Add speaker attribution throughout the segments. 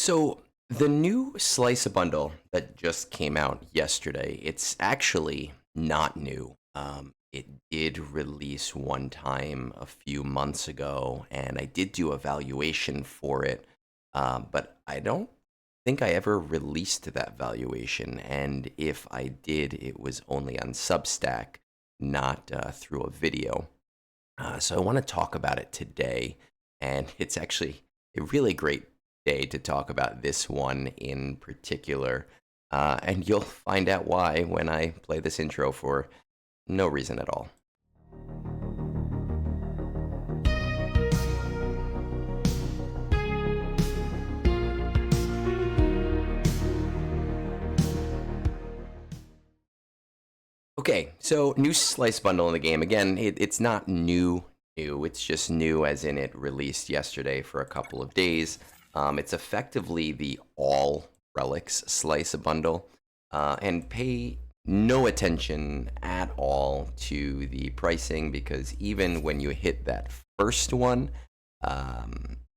Speaker 1: So the new Slice bundle that just came out yesterday, it's actually not new. It did release one time a few months ago, and I did do a valuation for it, but I don't think I ever released that valuation. And if I did, it was only on Substack, not through a video. So I want to talk about it today, and it's actually a really great day to talk about this one in particular. And you'll find out why when I play this intro for no reason at all. Okay, so new Slice bundle in the game. Again, it's not new. It's just new as in it released yesterday for a couple of days. It's effectively the all Relics Slice bundle. And pay no attention at all to the pricing, because even when you hit that first one,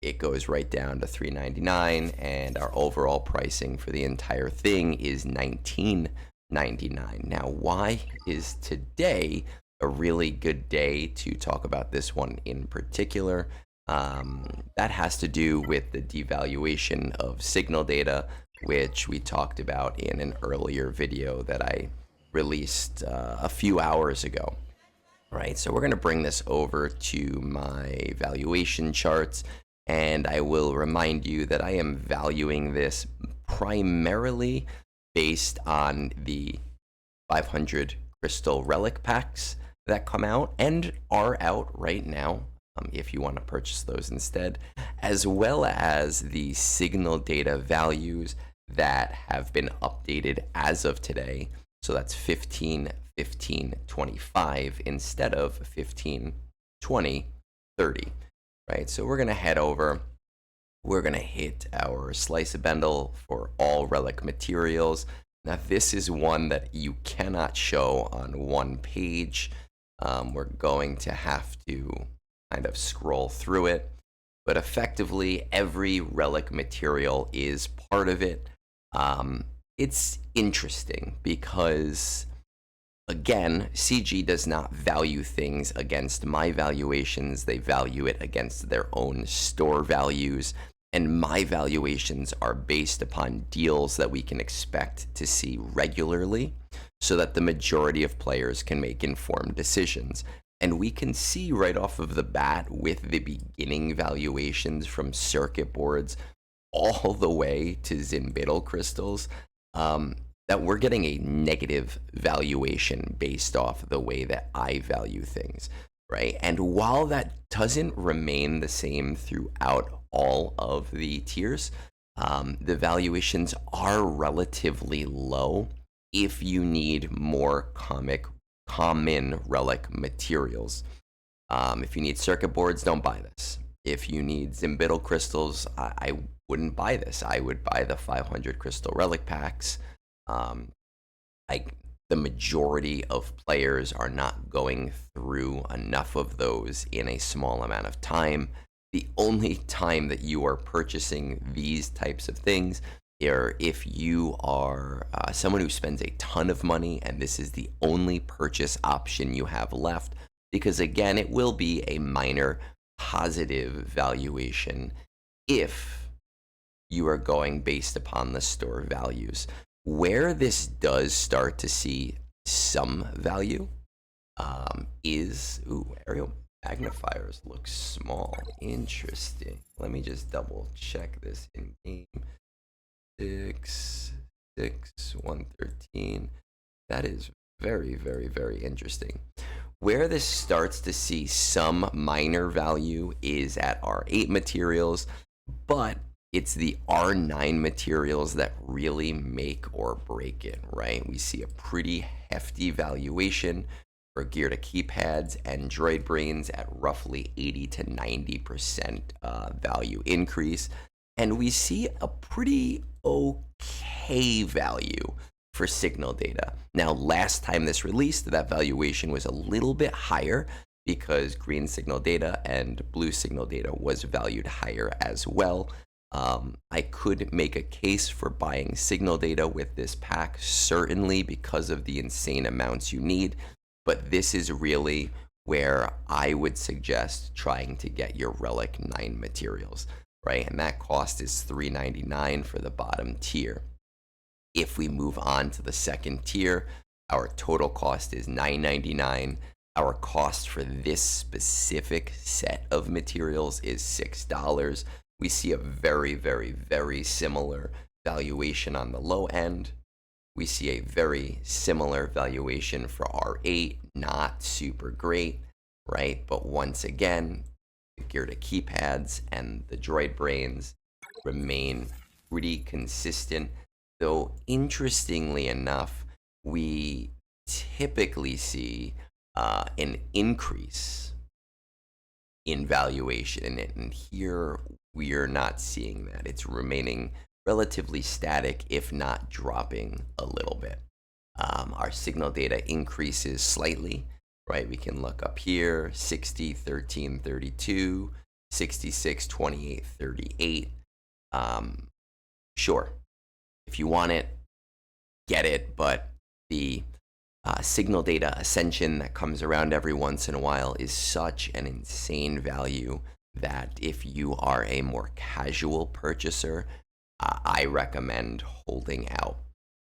Speaker 1: it goes right down to $3.99, and our overall pricing for the entire thing is $19.99. Now, why is today a really good day to talk about this one in particular? That has to do with the devaluation of signal data, which we talked about in an earlier video that I released a few hours ago. Right, so we're going to bring this over to my valuation charts, and I will remind you that I am valuing this primarily based on the 500 crystal relic packs that come out and are out right now, if you want to purchase those instead, as well as the signal data values that have been updated as of today. So that's 15, 15, 25 instead of 15, 20, 30, right? So we're going to head over. We're going to hit our slice of bundle for all relic materials. Now, this is one that you cannot show on one page. We're going to have to kind of scroll through it, but effectively every relic material is part of it. It's interesting because, again, CG does not value things against my valuations. They value it against their own store values, and my valuations are based upon deals that we can expect to see regularly so that the majority of players can make informed decisions. And we can see right off of the bat with the beginning valuations from circuit boards all the way to Zimbital crystals, that we're getting a negative valuation based off the way that I value things, right? And while that doesn't remain the same throughout all of the tiers, the valuations are relatively low if you need more common relic materials. If you need circuit boards, don't buy this. If you need Zimbital crystals, I wouldn't buy this. I would buy the 500 crystal relic packs. The majority of players are not going through enough of those in a small amount of time. The only time that you are purchasing these types of things are if you are someone who spends a ton of money and this is the only purchase option you have left, because again, it will be a minor positive valuation if you are going based upon the store values. Where this does start to see some value is, Aeromagnifiers look small. Interesting. Let me just double check this in game. 6, 6, 113. That is very, very, very interesting. Where this starts to see some minor value is at R8 materials, but it's the R9 materials that really make or break it, right? We see a pretty hefty valuation for gear to keypads and Droid Brains at roughly 80 to 90% value increase. And we see a pretty okay value for signal data. Now, last time this released, that valuation was a little bit higher because green signal data and blue signal data was valued higher as well. I could make a case for buying signal data with this pack, certainly because of the insane amounts you need, but this is really where I would suggest trying to get your Relic 9 materials, right? And that cost is $3.99 for the bottom tier. If we move on to the second tier, our total cost is $9.99. Our cost for this specific set of materials is $6. We see a very, very, very similar valuation on the low end. We see a very similar valuation for R8, not super great, right? But once again, the gear to keypads and the Droid Brains remain pretty consistent, though interestingly enough, we typically see an increase in valuation, and here we are not seeing that. It's remaining relatively static, if not dropping a little bit. Our signal data increases slightly, right? We can look up here: 60, 13, 32, 66, 28, 38. Sure, if you want it, get it, but the signal data ascension that comes around every once in a while is such an insane value that if you are a more casual purchaser, I recommend holding out.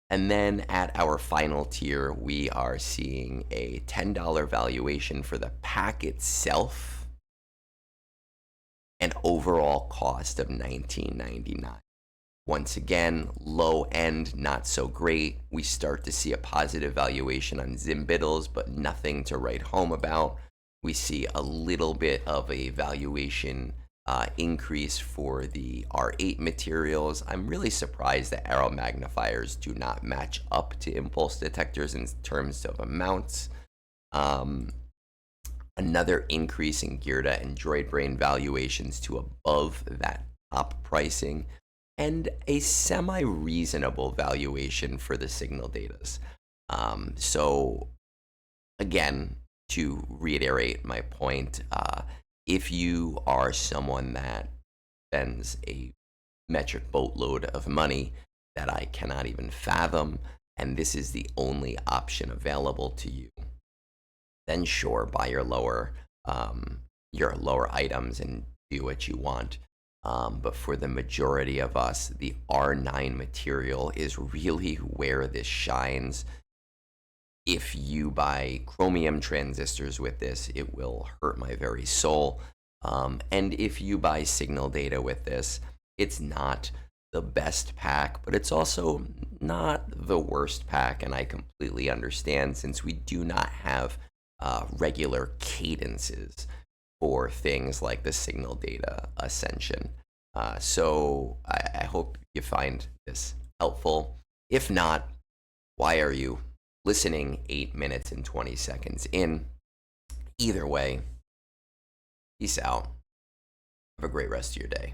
Speaker 1: And then at our final tier, we are seeing a $10 valuation for the pack itself, an overall cost of $19.99. Once again, low end, not so great. We start to see a positive valuation on Zimbittles, but nothing to write home about. We see a little bit of a valuation increase for the R8 materials. I'm really surprised that Aeromagnifiers do not match up to impulse detectors in terms of amounts. Another increase in Gearda and Droid Brain valuations to above that top pricing, and a semi-reasonable valuation for the signal datas. So again, to reiterate my point, if you are someone that spends a metric boatload of money that I cannot even fathom, and this is the only option available to you, then sure, buy your lower items and do what you want. But for the majority of us, the R9 material is really where this shines. If you buy chromium transistors with this, it will hurt my very soul. And if you buy signal data with this, it's not the best pack, but it's also not the worst pack. And I completely understand, since we do not have regular cadences for things like the signal data ascension. So I hope you find this helpful. If not, why are you listening 8 minutes and 20 seconds in? Either way, peace out. Have a great rest of your day.